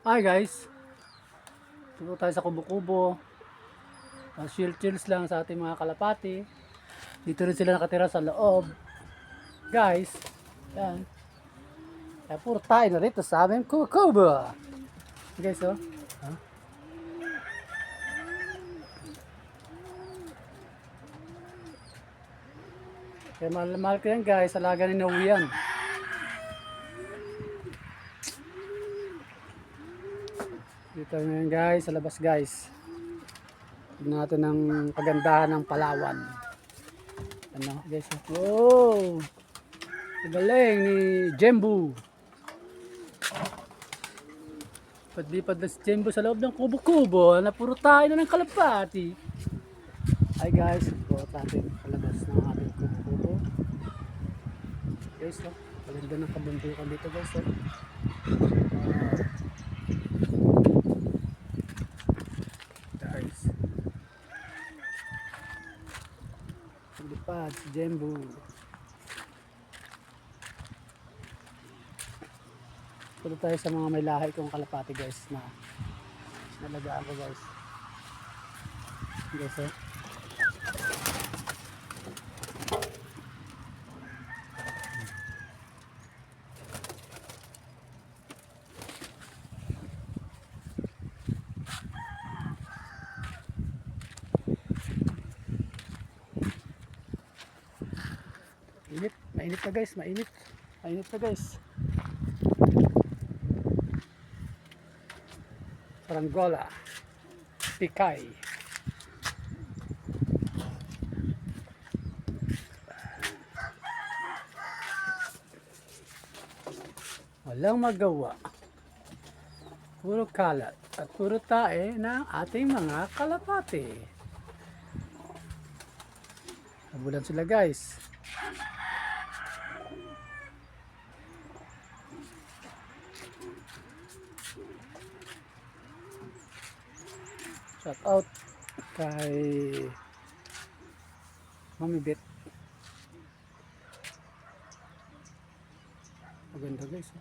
Hi guys, dito tayo sa Kubo-Kubo. Chill-chills lang sa ating mga kalapati. Dito rin sila nakatira sa loob. Guys, yan. Kaya puro tayo na rito sa aming Kubo. Guys, oh. Huh? Kaya mahal ko yan guys, alaga ni Noe yan. Dito ngayon guys, sa labas guys. Tignan natin ang kagandahan ng Palawan. Ano guys, oh. Galing ni Jembu. Padlipad na si Jembu sa loob ng Kubo-Kubo na puro tayo na ng kalapati. Hi guys, ito natin palabas ng ating Kubo-Kubo. Guys, oh, maganda ng kabundukan dito guys. Oh. Guys, padlipad si Jembu. Punta tayo sa mga may lahi kong kalapati guys na nalagaan ko guys. Guys, oh. Init, mainit na guys, mainit. Mainit na guys. Saranggola, Pikay. Walang magawa. Puro kalat at puro tae ng ating mga kalapati. Nabulan sila guys. Shout out kay Mami Bet. Maganda guys.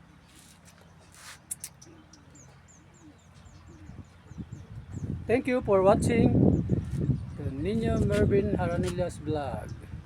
Thank you for watching the Nino Mervin Haranillas vlog.